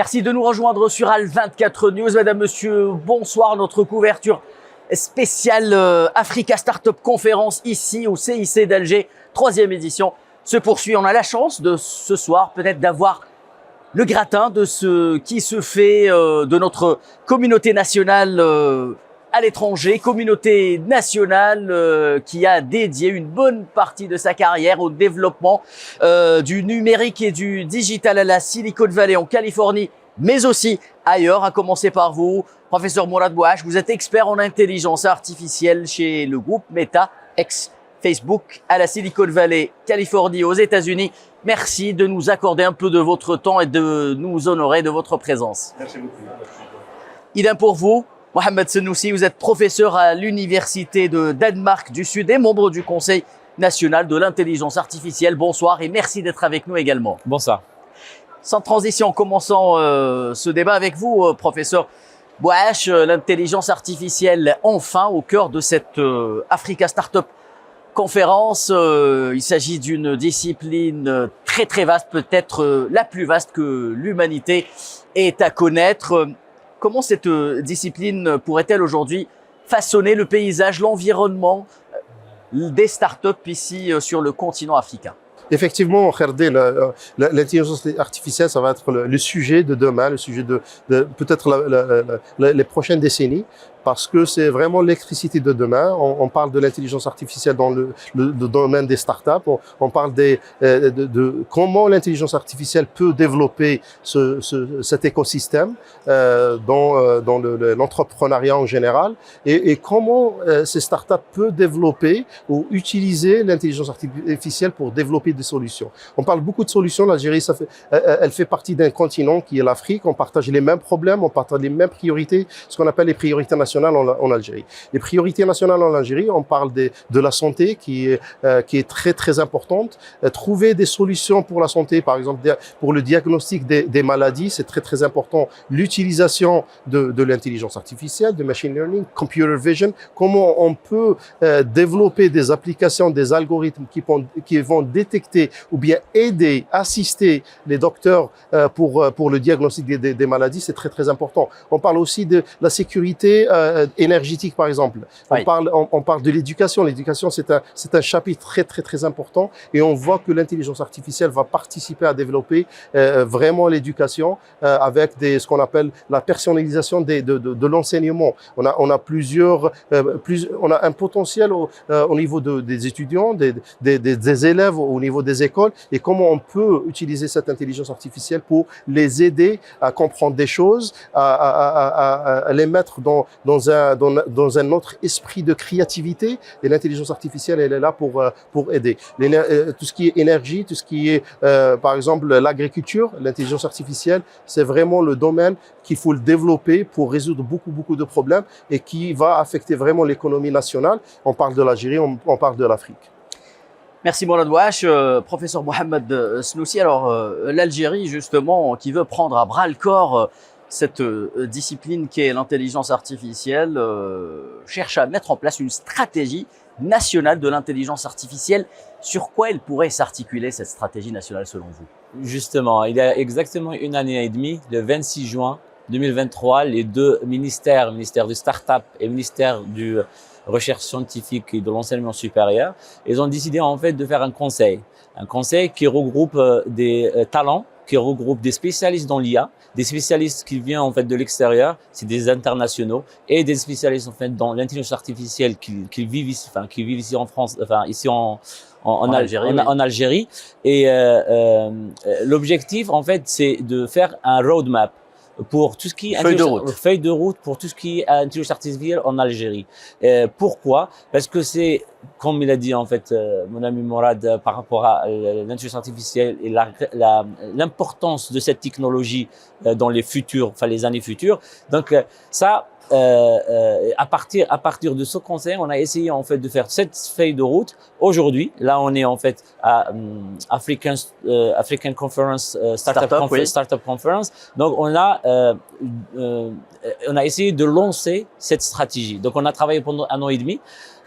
Merci de nous rejoindre sur Al24 News. Madame, monsieur, bonsoir. Notre couverture spéciale Africa Startup Conference ici au CIC d'Alger, 3e édition, se poursuit. On a la chance de ce soir peut-être d'avoir le gratin de ce qui se fait de notre communauté nationale à l'étranger, communauté nationale qui a dédié une bonne partie de sa carrière au développement du numérique et du digital à la Silicon Valley en Californie, mais aussi ailleurs, à commencer par vous, professeur Mourad Bouache. Vous êtes expert en intelligence artificielle chez le groupe Meta, ex-Facebook, à la Silicon Valley, Californie, aux États-Unis. Merci de nous accorder un peu de votre temps et de nous honorer de votre présence. Merci beaucoup. Idem pour vous. Mohamed Senoussi, vous êtes professeur à l'Université de Danemark du Sud et membre du Conseil national de l'intelligence artificielle. Bonsoir et merci d'être avec nous également. Bonsoir. Sans transition, commençons ce débat avec vous, professeur Bouache. L'intelligence artificielle, enfin, au cœur de cette Africa Startup Conférence. Il s'agit d'une discipline très très vaste, peut-être la plus vaste que l'humanité ait à connaître. Comment cette discipline pourrait-elle aujourd'hui façonner le paysage, l'environnement des startups ici sur le continent africain? Effectivement, regardez, l'intelligence artificielle, ça va être le sujet de demain, le sujet de peut-être les prochaines décennies, parce que c'est vraiment l'électricité de demain. On parle de l'intelligence artificielle dans le domaine des startups. On parle de comment l'intelligence artificielle peut développer cet écosystème dans l'entrepreneuriat en général, et comment ces startups peuvent développer ou utiliser l'intelligence artificielle pour développer des solutions. On parle beaucoup de solutions. L'Algérie, elle fait partie d'un continent qui est l'Afrique. On partage les mêmes problèmes, on partage les mêmes priorités, ce qu'on appelle les priorités nationales en Algérie. Les priorités nationales en Algérie, on parle de la santé qui est très très importante. Trouver des solutions pour la santé, par exemple pour le diagnostic des maladies, c'est très très important. L'utilisation de l'intelligence artificielle, de machine learning, computer vision, comment on peut développer des applications, des algorithmes qui vont détecter ou bien aider, assister les docteurs pour le diagnostic des maladies, c'est très très important. On parle aussi de la sécurité énergétique, par exemple. Oui. On parle de l'éducation. L'éducation, c'est un chapitre très très très important, et on voit que l'intelligence artificielle va participer à développer vraiment l'éducation avec ce qu'on appelle la personnalisation de l'enseignement. On a un potentiel au niveau des étudiants, des élèves au niveau des écoles, et comment on peut utiliser cette intelligence artificielle pour les aider à comprendre des choses, à les mettre dans un autre esprit de créativité. Et l'intelligence artificielle, elle est là pour aider. Tout ce qui est énergie, tout ce qui est, par exemple, l'agriculture, l'intelligence artificielle, c'est vraiment le domaine qu'il faut le développer pour résoudre beaucoup de problèmes, et qui va affecter vraiment l'économie nationale. On parle de l'Algérie, on parle de l'Afrique. Merci Mourad Bouache. Professeur Mohamed Senoussi. Alors l'Algérie, justement, qui veut prendre à bras le corps cette discipline qui est l'intelligence artificielle, cherche à mettre en place une stratégie nationale de l'intelligence artificielle. Sur quoi elle pourrait s'articuler, cette stratégie nationale, selon vous? Justement, il y a exactement 1 année et demie, le 26 juin 2023, les deux ministères, le ministère du Start-up et le ministère du Recherche scientifique et de l'enseignement supérieur, ils ont décidé en fait de faire un conseil qui regroupe des talents, qui regroupe des spécialistes dans l'IA, des spécialistes qui viennent en fait de l'extérieur, c'est des internationaux, et des spécialistes en fait dans l'intelligence artificielle qui vivent ici en France, enfin ici en Algérie. Et l'objectif en fait, c'est de faire un roadmap pour tout ce qui est feuille de route pour tout ce qui est intelligence artificielle en Algérie. Pourquoi? Parce que c'est, comme il a dit en fait mon ami Mourad, par rapport à l'intelligence artificielle et l'importance de cette technologie dans les années futures. Donc ça, à partir de ce conseil, on a essayé en fait de faire cette feuille de route. Aujourd'hui, là, on est en fait à African Conference Startup Conference. Donc, on a essayé de lancer cette stratégie. Donc, on a travaillé pendant 1 an et demi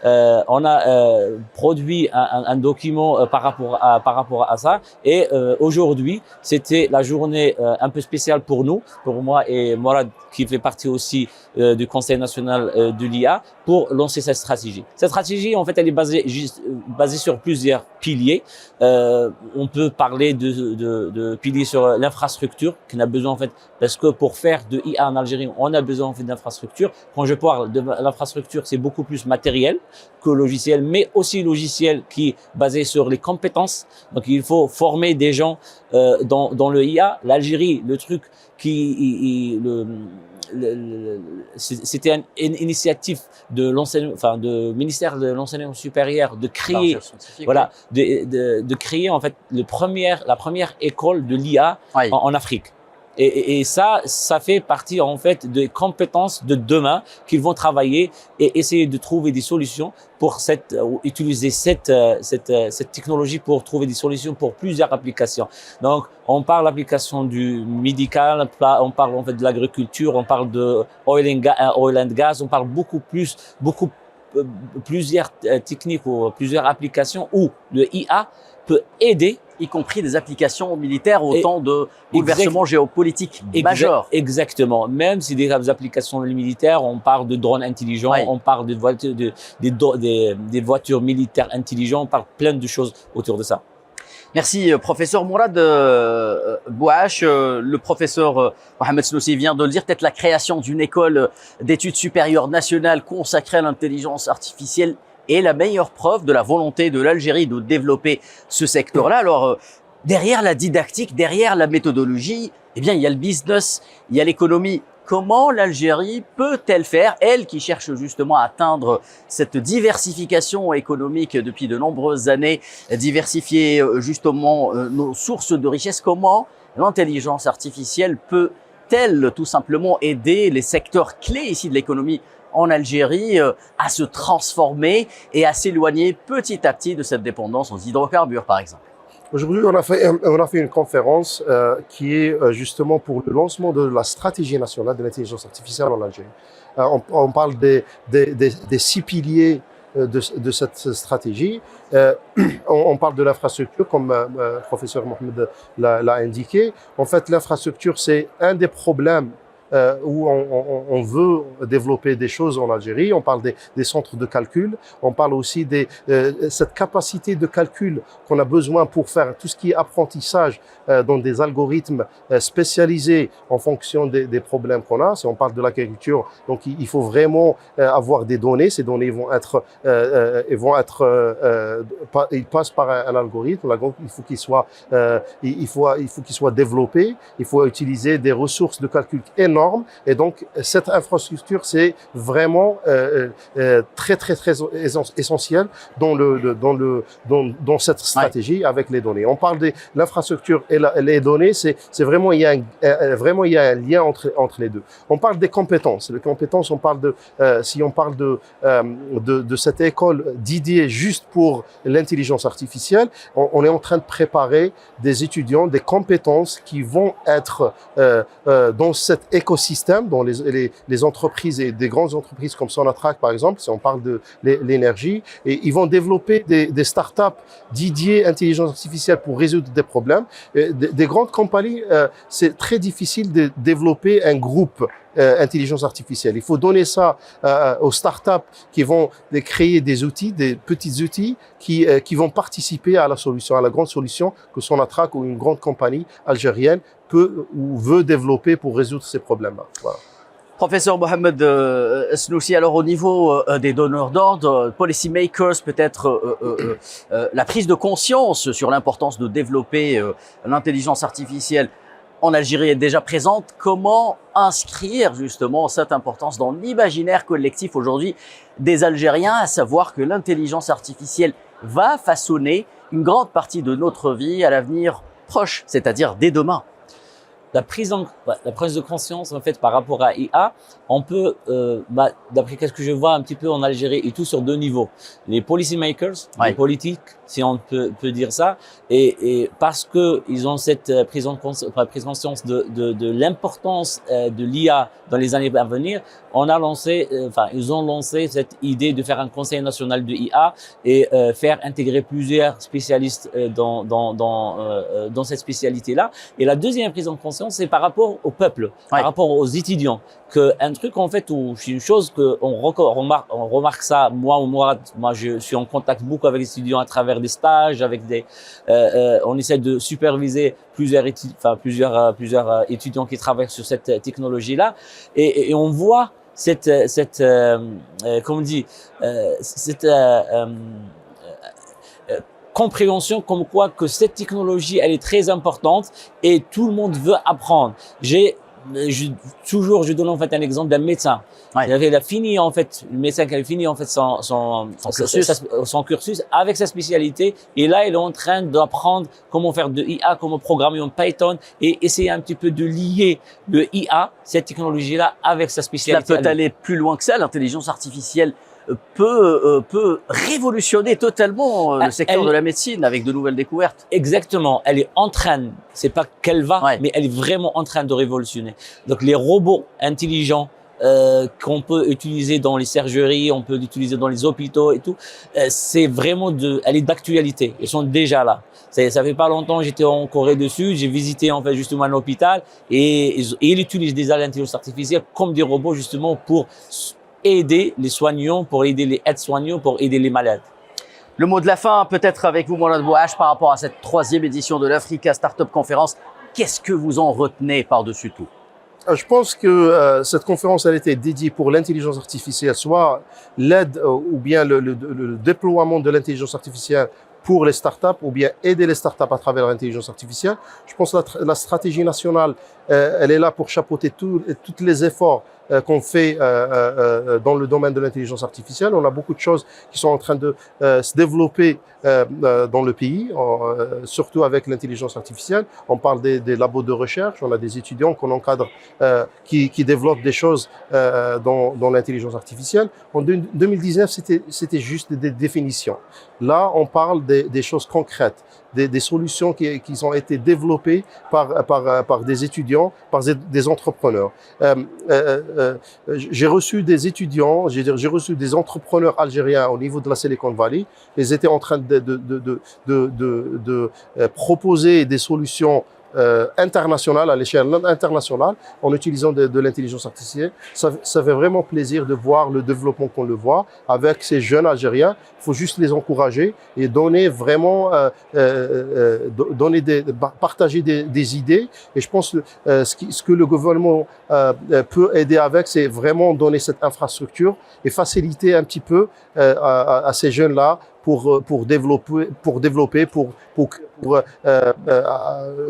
On a produit un document par rapport à ça. Et aujourd'hui, c'était la journée un peu spéciale pour nous, pour moi et Morad, qui fait partie aussi du Conseil national de l'IA, pour lancer cette stratégie. Cette stratégie, en fait, elle est basée sur plusieurs piliers. On peut parler de piliers sur l'infrastructure qu'on a besoin, en fait, parce que pour faire de IA en Algérie, on a besoin en fait d'infrastructure. Quand je parle de l'infrastructure, c'est beaucoup plus matériel que logiciel, mais aussi logiciel qui est basé sur les compétences. Donc, il faut former des gens dans le IA. L'Algérie, le truc c'était une initiative de l'enseignement, enfin de ministère de l'enseignement supérieur de créer, voilà, de créer en fait la première école de l'IA en Afrique. Et ça fait partie en fait des compétences de demain qu'ils vont travailler et essayer de trouver des solutions pour utiliser cette technologie pour trouver des solutions pour plusieurs applications. Donc, on parle d'applications du médical, on parle en fait de l'agriculture, on parle de oil and gas, on parle plusieurs techniques ou plusieurs applications où le IA peut aider, y compris des applications militaires au temps de bouleversements géopolitiques majeurs. Exactement. Même si des applications militaires, on parle de drones intelligents, on parle des voitures militaires intelligentes, on parle plein de choses autour de ça. Merci, professeur Mourad Bouache. Le professeur Mohamed Snoussi vient de le dire, peut-être la création d'une école d'études supérieures nationales consacrée à l'intelligence artificielle est la meilleure preuve de la volonté de l'Algérie de développer ce secteur-là. Alors, derrière la didactique, derrière la méthodologie, eh bien, il y a le business, il y a l'économie. Comment l'Algérie peut-elle faire, elle qui cherche justement à atteindre cette diversification économique depuis de nombreuses années, diversifier justement nos sources de richesse, comment l'intelligence artificielle peut-elle tout simplement aider les secteurs clés ici de l'économie en Algérie à se transformer et à s'éloigner petit à petit de cette dépendance aux hydrocarbures, par exemple? Aujourd'hui, on a fait une conférence qui est justement pour le lancement de la stratégie nationale de l'intelligence artificielle en Algérie. On parle des 6 piliers de cette stratégie. On parle de l'infrastructure, comme le professeur Mohamed l'a indiqué. En fait, l'infrastructure, c'est un des problèmes où on veut développer des choses en Algérie. On parle des centres de calcul. On parle aussi de cette capacité de calcul qu'on a besoin pour faire tout ce qui est apprentissage dans des algorithmes spécialisés en fonction des problèmes qu'on a. Si on parle de l'agriculture, donc il faut vraiment avoir des données. Ces données ils passent par un algorithme. Il faut qu'il soit développé. Il faut utiliser des ressources de calcul énormes. Et donc, cette infrastructure, c'est vraiment très essentiel dans cette stratégie avec les données. On parle de l'infrastructure et les données, c'est vraiment, il y a un lien entre les deux. On parle des compétences. Les compétences, si on parle de cette école dédiée juste pour l'intelligence artificielle, on est en train de préparer des étudiants, des compétences qui vont être dans cet écosystème, dans les entreprises et des grandes entreprises comme Sonatrach, par exemple, si on parle de l'énergie, et ils vont développer des startups dédiées intelligence artificielle pour résoudre des problèmes. Des grandes compagnies, c'est très difficile de développer un groupe intelligence artificielle. Il faut donner ça aux startups qui vont créer des outils, des petits outils qui vont participer à la solution, à la grande solution que Sonatrach ou une grande compagnie algérienne peut ou veut développer pour résoudre ces problèmes-là. Voilà. Professeur Mohamed Snoussi, alors au niveau des donneurs d'ordre, policy makers, peut-être la prise de conscience sur l'importance de développer l'intelligence artificielle en Algérie est déjà présente. Comment inscrire justement cette importance dans l'imaginaire collectif aujourd'hui des Algériens, à savoir que l'intelligence artificielle va façonner une grande partie de notre vie à l'avenir proche, c'est-à-dire dès demain? La prise de conscience en fait par rapport à IA, on peut, d'après ce que je vois un petit peu en Algérie et tout sur 2 niveaux. Les policy makers, les politiques si on peut dire ça, et parce que ils ont cette prise en conscience de l'importance de l'IA dans les années à venir, ils ont lancé cette idée de faire un conseil national de IA et faire intégrer plusieurs spécialistes dans cette spécialité-là. Et la deuxième prise en conscience, c'est par rapport au peuple, par rapport aux étudiants, un truc en fait où c'est une chose que on remarque ça. Moi, je suis en contact beaucoup avec les étudiants à travers des stages, on essaie de superviser plusieurs étudiants qui travaillent sur cette technologie-là, et on voit cette compréhension comme quoi que cette technologie, elle est très importante et tout le monde veut apprendre. Je donne en fait un exemple d'un médecin. Ouais. Il a fini en fait, le médecin qui a fini en fait son cursus avec sa spécialité, et là il est en train d'apprendre comment faire de IA, comment programmer en Python et essayer un petit peu de lier le IA, cette technologie-là, avec sa spécialité. Ça peut aller plus loin que ça. L'intelligence artificielle peut révolutionner totalement le secteur de la médecine avec de nouvelles découvertes. Exactement. Elle est en train, c'est pas qu'elle va, mais elle est vraiment en train de révolutionner. Donc les robots intelligents qu'on peut utiliser dans les surgeries, on peut l'utiliser dans les hôpitaux et tout, c'est vraiment elle est d'actualité. Ils sont déjà là. Ça fait pas longtemps, j'étais en Corée du Sud, j'ai visité en fait justement un hôpital et ils utilisent déjà l'intelligence artificielle comme des robots justement pour aider les soignants, pour aider les aides-soignants, pour aider les malades. Le mot de la fin, peut-être avec vous, Moulad Bouache, par rapport à cette 3e édition de l'Africa Startup Conference. Qu'est-ce que vous en retenez par-dessus tout? Je pense que cette conférence, elle a été dédiée pour l'intelligence artificielle, soit l'aide ou bien le déploiement de l'intelligence artificielle pour les startups, ou bien aider les startups à travers l'intelligence artificielle. Je pense que la stratégie nationale, elle est là pour chapeauter tous les efforts qu'on fait dans le domaine de l'intelligence artificielle. On a beaucoup de choses qui sont en train de se développer dans le pays, surtout avec l'intelligence artificielle. On parle des labos de recherche, on a des étudiants qu'on encadre qui développent des choses dans l'intelligence artificielle. En 2019, c'était juste des définitions. Là, on parle des choses concrètes, des solutions qui ont été développées par des étudiants, par des entrepreneurs. J'ai reçu des étudiants, j'ai reçu des entrepreneurs algériens au niveau de la Silicon Valley. Ils étaient en train de proposer des solutions internationales, à l'échelle internationale, en utilisant de l'intelligence artificielle. Ça fait vraiment plaisir de voir le développement qu'on le voit avec ces jeunes Algériens. Il faut juste les encourager et donner vraiment, partager des idées. Et je pense que ce que le gouvernement peut aider avec, c'est vraiment donner cette infrastructure et faciliter un petit peu à ces jeunes-là pour développer,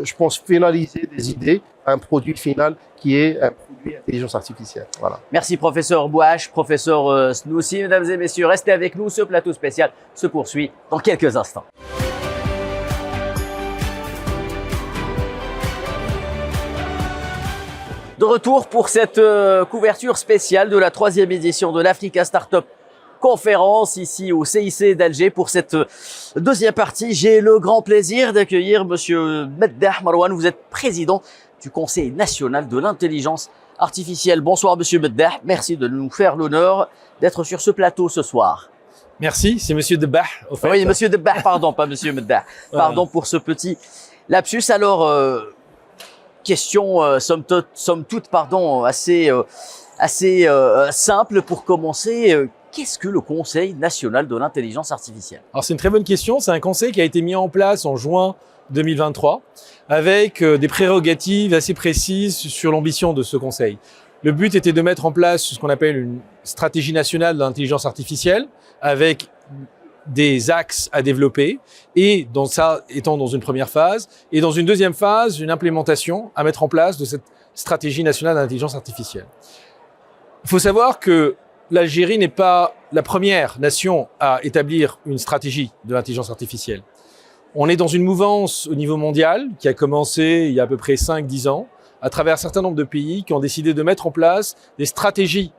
je pense, finaliser des idées, un produit final qui est un produit intelligence artificielle. Voilà. Merci professeur Bouache, professeur Snoussi. Mesdames et messieurs, restez avec nous. Ce plateau spécial se poursuit dans quelques instants. De retour pour cette couverture spéciale de la 3e édition de l'Africa Startup Conférence ici au CIC d'Alger. Pour cette 2e partie, j'ai le grand plaisir d'accueillir monsieur Meddah Marwan. Vous êtes président du Conseil national de l'intelligence artificielle. Bonsoir monsieur Meddah, merci de nous faire l'honneur d'être sur ce plateau ce soir. Merci, c'est monsieur Debah au fait. Oui, monsieur Debah, pardon, pas monsieur Meddah. Pardon pour ce petit lapsus. Alors, question somme toute, assez simple pour commencer. Qu'est-ce que le Conseil national de l'intelligence artificielle? Alors c'est une très bonne question. C'est un conseil qui a été mis en place en juin 2023 avec des prérogatives assez précises sur l'ambition de ce conseil. Le but était de mettre en place ce qu'on appelle une stratégie nationale de l'intelligence artificielle avec des axes à développer et dans ça étant dans une première phase et dans une deuxième phase, une implémentation à mettre en place de cette stratégie nationale de l'intelligence artificielle. Il faut savoir que l'Algérie n'est pas la première nation à établir une stratégie de l'intelligence artificielle. On est dans une mouvance au niveau mondial qui a commencé il y a à peu près 5-10 ans à travers un certain nombre de pays qui ont décidé de mettre en place des stratégies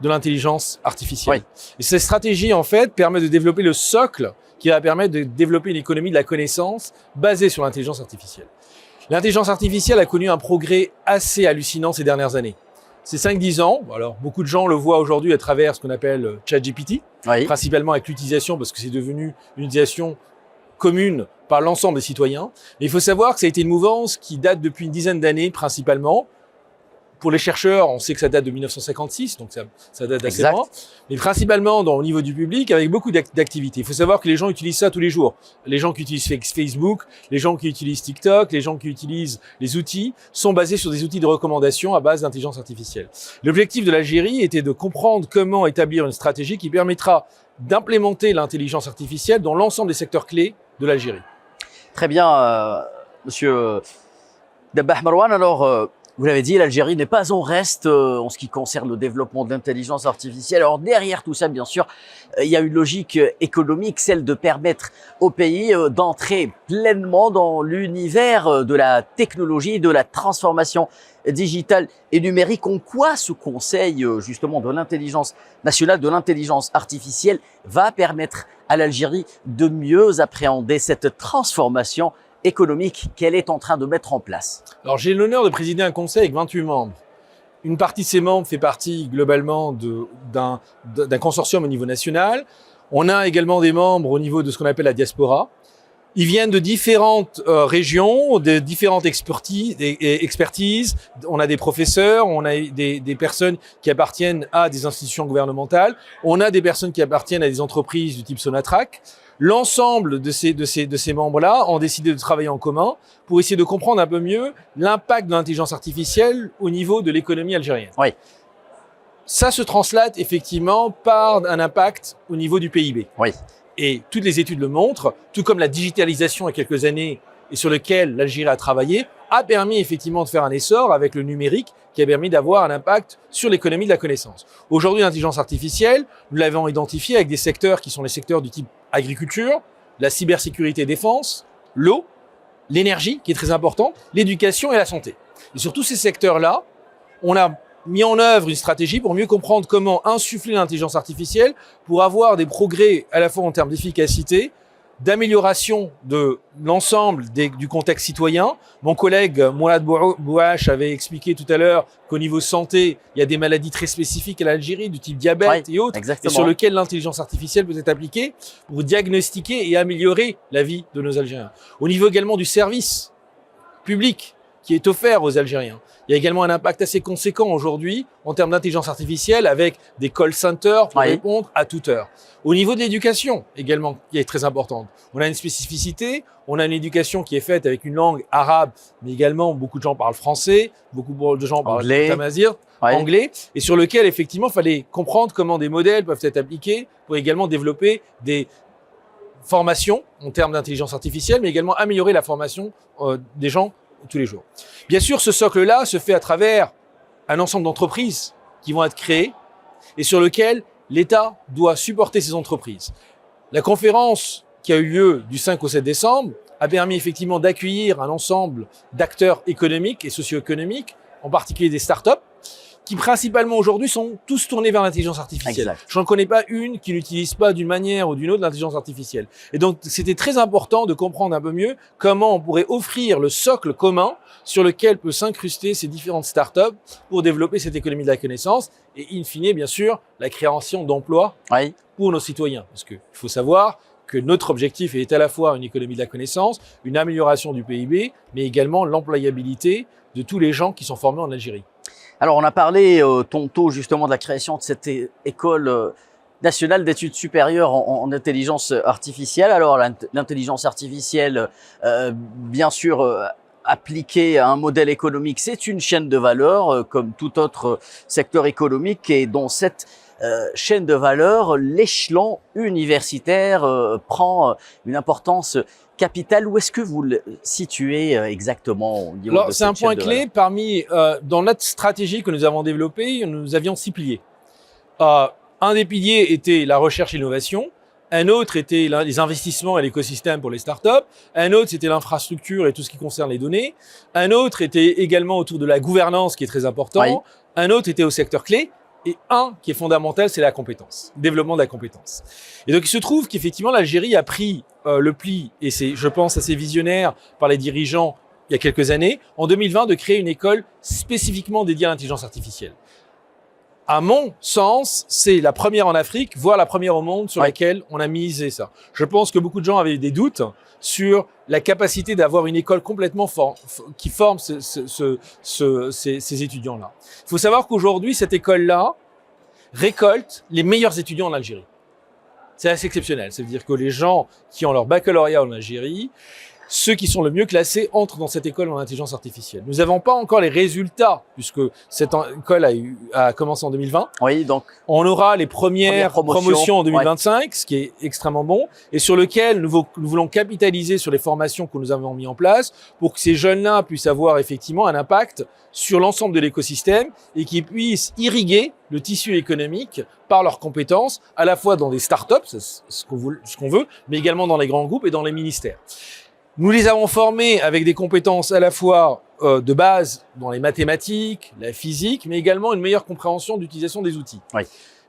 de l'intelligence artificielle. Oui. Et cette stratégie, en fait, permet de développer le socle qui va permettre de développer une économie de la connaissance basée sur l'intelligence artificielle. L'intelligence artificielle a connu un progrès assez hallucinant ces dernières années. Ces 5-10 ans, alors beaucoup de gens le voient aujourd'hui à travers ce qu'on appelle ChatGPT, Oui. principalement avec l'utilisation, parce que c'est devenu une utilisation commune par l'ensemble des citoyens. Mais il faut savoir que ça a été une mouvance qui date depuis une dizaine d'années principalement. Pour les chercheurs, on sait que ça date de 1956, donc ça date d'assez Exact. loin. Mais principalement au niveau du public, avec beaucoup d'activités. Il faut savoir que les gens utilisent ça tous les jours. Les gens qui utilisent Facebook, les gens qui utilisent TikTok, les gens qui utilisent les outils, sont basés sur des outils de recommandation à base d'intelligence artificielle. L'objectif de l'Algérie était de comprendre comment établir une stratégie qui permettra d'implémenter l'intelligence artificielle dans l'ensemble des secteurs clés de l'Algérie. Très bien, monsieur Dabbah Marwan. Alors, vous l'avez dit, l'Algérie n'est pas en reste en ce qui concerne le développement de l'intelligence artificielle. Alors derrière tout ça, bien sûr, il y a une logique économique, celle de permettre au pays d'entrer pleinement dans l'univers de la technologie, de la transformation digitale et numérique. En quoi ce conseil justement de l'intelligence nationale, de l'intelligence artificielle va permettre à l'Algérie de mieux appréhender cette transformation économique qu'elle est en train de mettre en place? Alors, j'ai l'honneur de présider un conseil avec 28 membres. Une partie de ces membres fait partie globalement d'un consortium au niveau national. On a également des membres au niveau de ce qu'on appelle la diaspora. Ils viennent de différentes régions, de différentes expertises. On a des professeurs, on a des personnes qui appartiennent à des institutions gouvernementales, on a des personnes qui appartiennent à des entreprises du type Sonatrach. L'ensemble de ces membres-là ont décidé de travailler en commun pour essayer de comprendre un peu mieux l'impact de l'intelligence artificielle au niveau de l'économie algérienne. Oui. Ça se translate effectivement par un impact au niveau du PIB. Oui. Et toutes les études le montrent, tout comme la digitalisation il y a quelques années et sur lequel l'Algérie a travaillé, a permis effectivement de faire un essor avec le numérique qui a permis d'avoir un impact sur l'économie de la connaissance. Aujourd'hui, l'intelligence artificielle, nous l'avons identifiée avec des secteurs qui sont les secteurs du type agriculture, la cybersécurité et défense, l'eau, l'énergie qui est très importante, l'éducation et la santé. Et sur tous ces secteurs-là, on a mis en œuvre une stratégie pour mieux comprendre comment insuffler l'intelligence artificielle pour avoir des progrès à la fois en termes d'efficacité, d'amélioration de l'ensemble du contexte citoyen. Mon collègue Mourad Bouache avait expliqué tout à l'heure qu'au niveau santé, il y a des maladies très spécifiques à l'Algérie, du type diabète et autres, et sur lesquelles l'intelligence artificielle peut être appliquée pour diagnostiquer et améliorer la vie de nos Algériens. Au niveau également du service public qui est offert aux Algériens, il y a également un impact assez conséquent aujourd'hui en termes d'intelligence artificielle avec des call centers pour répondre à toute heure. Au niveau de l'éducation également, qui est très importante. On a une spécificité, on a une éducation qui est faite avec une langue arabe, mais également beaucoup de gens parlent français, beaucoup de gens parlent tamazigh, anglais, et sur lequel effectivement il fallait comprendre comment des modèles peuvent être appliqués pour également développer des formations en termes d'intelligence artificielle, mais également améliorer la formation des gens tous les jours. Bien sûr, ce socle-là se fait à travers un ensemble d'entreprises qui vont être créées et sur lequel l'État doit supporter ces entreprises. La conférence qui a eu lieu du 5 au 7 décembre a permis effectivement d'accueillir un ensemble d'acteurs économiques et socio-économiques, en particulier des startups, qui principalement aujourd'hui sont tous tournés vers l'intelligence artificielle. Exact. Je n'en connais pas une qui n'utilise pas d'une manière ou d'une autre l'intelligence artificielle. Et donc, c'était très important de comprendre un peu mieux comment on pourrait offrir le socle commun sur lequel peut s'incruster ces différentes startups pour développer cette économie de la connaissance et, in fine, bien sûr, la création d'emplois pour nos citoyens. Parce qu'il faut savoir que notre objectif est à la fois une économie de la connaissance, une amélioration du PIB, mais également l'employabilité de tous les gens qui sont formés en Algérie. Alors, on a parlé tantôt justement de la création de cette école nationale d'études supérieures en intelligence artificielle. Alors, l'intelligence artificielle, bien sûr, appliquée à un modèle économique, c'est une chaîne de valeur comme tout autre secteur économique. Et dans cette chaîne de valeur, l'échelon universitaire prend une importance capitale. Où est-ce que vous le situez exactement au niveau de cette chaîne de valeur? C'est un point clé parmi, dans notre stratégie que nous avons développée, nous avions 6 piliers. Un des piliers était la recherche et l'innovation. Un autre était les investissements et l'écosystème pour les startups. Un autre, c'était l'infrastructure et tout ce qui concerne les données. Un autre était également autour de la gouvernance qui est très important. Un autre était au secteur clé. Et un qui est fondamental, c'est la compétence, le développement de la compétence. Et donc, il se trouve qu'effectivement, l'Algérie a pris le pli, et c'est, je pense, assez visionnaire par les dirigeants il y a quelques années, en 2020, de créer une école spécifiquement dédiée à l'intelligence artificielle. À mon sens, c'est la première en Afrique, voire la première au monde sur laquelle on a misé ça. Je pense que beaucoup de gens avaient des doutes sur la capacité d'avoir une école complètement qui forme ces étudiants-là. Il faut savoir qu'aujourd'hui, cette école-là récolte les meilleurs étudiants en Algérie. C'est assez exceptionnel. C'est-à-dire que les gens qui ont leur baccalauréat en Algérie, ceux qui sont le mieux classés entrent dans cette école en intelligence artificielle. Nous n'avons pas encore les résultats, puisque cette école a commencé en 2020. Oui, donc. On aura les premières promotions en 2025, ce qui est extrêmement bon, et sur lequel nous voulons capitaliser sur les formations que nous avons mis en place pour que ces jeunes-là puissent avoir effectivement un impact sur l'ensemble de l'écosystème et qu'ils puissent irriguer le tissu économique par leurs compétences, à la fois dans des startups, c'est ce qu'on veut, mais également dans les grands groupes et dans les ministères. Nous les avons formés avec des compétences à la fois de base dans les mathématiques, la physique, mais également une meilleure compréhension d'utilisation des outils. Oui.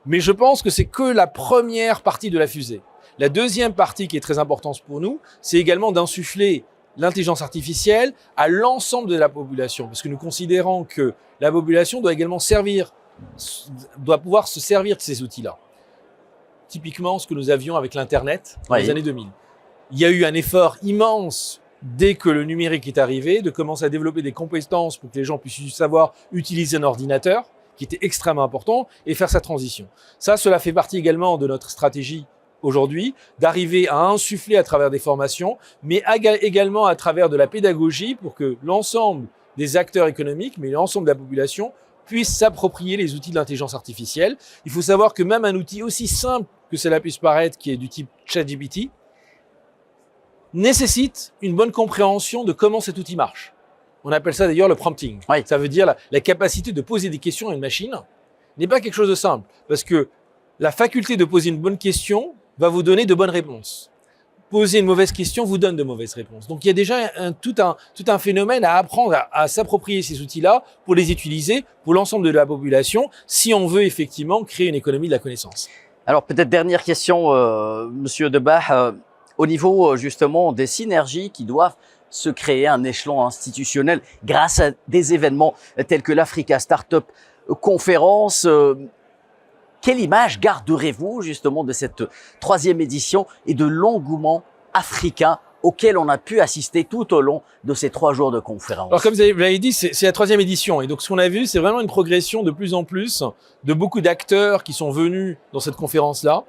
Mais je pense que c'est que la première partie de la fusée. La deuxième partie qui est très importante pour nous, c'est également d'insuffler l'intelligence artificielle à l'ensemble de la population, parce que nous considérons que la population doit également doit pouvoir se servir de ces outils-là. Typiquement, ce que nous avions avec l'Internet dans les années 2000. Il y a eu un effort immense dès que le numérique est arrivé de commencer à développer des compétences pour que les gens puissent savoir utiliser un ordinateur, qui était extrêmement important, et faire sa transition. Cela fait partie également de notre stratégie aujourd'hui, d'arriver à insuffler à travers des formations, mais également à travers de la pédagogie pour que l'ensemble des acteurs économiques, mais l'ensemble de la population, puissent s'approprier les outils de l'intelligence artificielle. Il faut savoir que même un outil aussi simple que cela puisse paraître, qui est du type ChatGPT, nécessite une bonne compréhension de comment cet outil marche. On appelle ça d'ailleurs le prompting. Oui. Ça veut dire la capacité de poser des questions à une machine n'est pas quelque chose de simple, parce que la faculté de poser une bonne question va vous donner de bonnes réponses. Poser une mauvaise question vous donne de mauvaises réponses. Donc il y a déjà tout un phénomène à apprendre à s'approprier ces outils-là pour les utiliser pour l'ensemble de la population si on veut effectivement créer une économie de la connaissance. Alors peut-être dernière question, Monsieur Debache. Au niveau justement des synergies qui doivent se créer, un échelon institutionnel grâce à des événements tels que l'Africa Startup Conférence. Quelle image garderez-vous justement de cette 3e édition et de l'engouement africain auquel on a pu assister tout au long de ces 3 jours de conférence? Alors comme vous l'avez dit, c'est la 3e édition, et donc ce qu'on a vu, c'est vraiment une progression de plus en plus de beaucoup d'acteurs qui sont venus dans cette conférence-là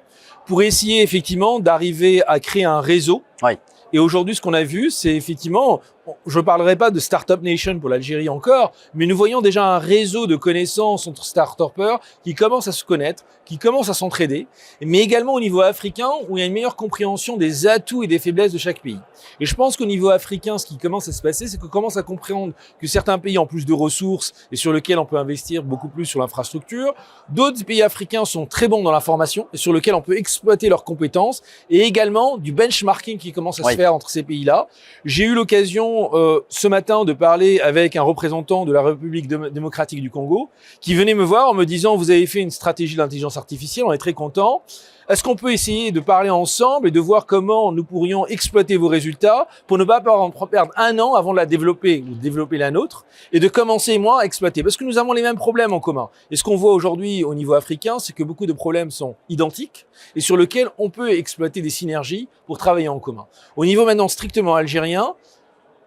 pour essayer effectivement d'arriver à créer un réseau. Oui. Et aujourd'hui, ce qu'on a vu, c'est effectivement, je ne parlerai pas de Startup Nation pour l'Algérie encore, mais nous voyons déjà un réseau de connaissances entre start-upers qui commencent à se connaître, qui commencent à s'entraider, mais également au niveau africain où il y a une meilleure compréhension des atouts et des faiblesses de chaque pays. Et je pense qu'au niveau africain, ce qui commence à se passer, c'est qu'on commence à comprendre que certains pays ont plus de ressources et sur lesquels on peut investir beaucoup plus sur l'infrastructure. D'autres pays africains sont très bons dans la formation et sur lesquels on peut exploiter leurs compétences, et également du benchmarking qui commence à se faire entre ces pays-là. J'ai eu l'occasion ce matin de parler avec un représentant de la République démocratique du Congo qui venait me voir en me disant: vous avez fait une stratégie d'intelligence artificielle, on est très content. Est-ce qu'on peut essayer de parler ensemble et de voir comment nous pourrions exploiter vos résultats pour ne pas perdre un an avant de la développer ou de développer la nôtre, et de commencer, moi, à exploiter? Parce que nous avons les mêmes problèmes en commun. Et ce qu'on voit aujourd'hui au niveau africain, c'est que beaucoup de problèmes sont identiques et sur lesquels on peut exploiter des synergies pour travailler en commun. Au niveau maintenant strictement algérien,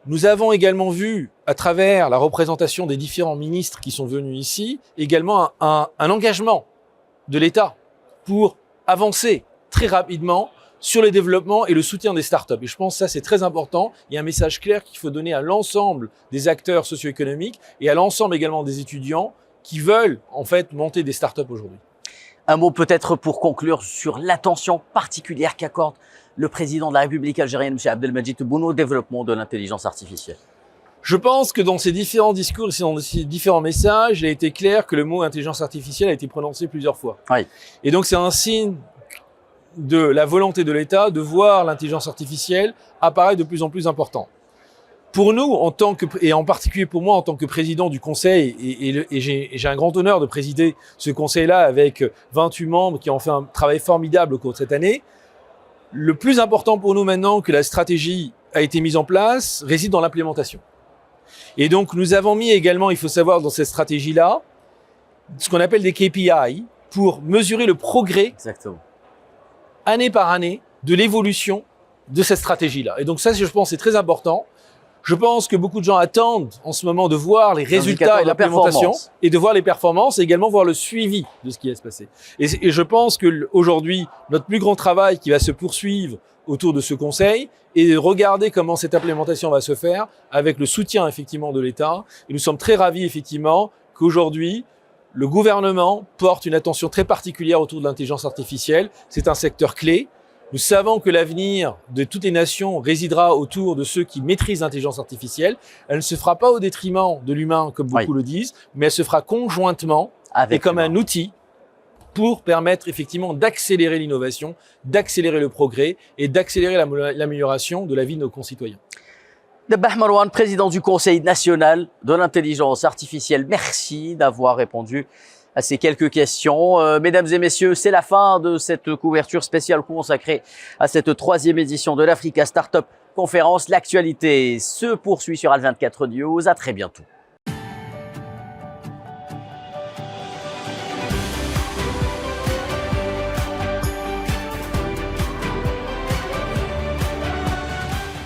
nous avons également vu, à travers la représentation des différents ministres qui sont venus ici, également un engagement de l'État pour avancer très rapidement sur le développement et le soutien des startups. Et je pense que ça, c'est très important. Il y a un message clair qu'il faut donner à l'ensemble des acteurs socio-économiques et à l'ensemble également des étudiants qui veulent en fait monter des startups aujourd'hui. Un mot peut-être pour conclure sur l'attention particulière qu'accorde le président de la République algérienne, M. Abdelmadjid Tebboune, au développement de l'intelligence artificielle. Je pense que dans ces différents discours et dans ces différents messages, il a été clair que le mot intelligence artificielle a été prononcé plusieurs fois. Oui. Et donc c'est un signe de la volonté de l'État de voir l'intelligence artificielle apparaître de plus en plus important. pour nous, et en particulier pour moi en tant que président du conseil, et j'ai un grand honneur de présider ce conseil-là avec 28 membres qui ont fait un travail formidable au cours de cette année, le plus important pour nous maintenant que la stratégie a été mise en place réside dans l'implémentation. Et donc nous avons mis également, il faut savoir, dans cette stratégie-là, ce qu'on appelle des KPI pour mesurer le progrès Exactement. année par année de l'évolution de cette stratégie-là. Et donc ça, je pense, c'est très important. Je pense que beaucoup de gens attendent en ce moment de voir les résultats et l'implémentation et de voir les performances et également voir le suivi de ce qui va se passer. Et je pense que aujourd'hui, notre plus grand travail qui va se poursuivre autour de ce conseil est de regarder comment cette implémentation va se faire avec le soutien effectivement de l'État. Et nous sommes très ravis effectivement qu'aujourd'hui, le gouvernement porte une attention très particulière autour de l'intelligence artificielle. C'est un secteur clé. Nous savons que l'avenir de toutes les nations résidera autour de ceux qui maîtrisent l'intelligence artificielle. Elle ne se fera pas au détriment de l'humain, comme beaucoup le disent, mais elle se fera conjointement et comme un outil pour permettre effectivement d'accélérer l'innovation, d'accélérer le progrès et d'accélérer l'amélioration de la vie de nos concitoyens. Dabbah Marwan, président du Conseil national de l'intelligence artificielle, merci d'avoir répondu à ces quelques questions. Mesdames et messieurs, c'est la fin de cette couverture spéciale consacrée à cette 3e édition de l'Africa Startup Conférence. L'actualité se poursuit sur Al24 News. À très bientôt.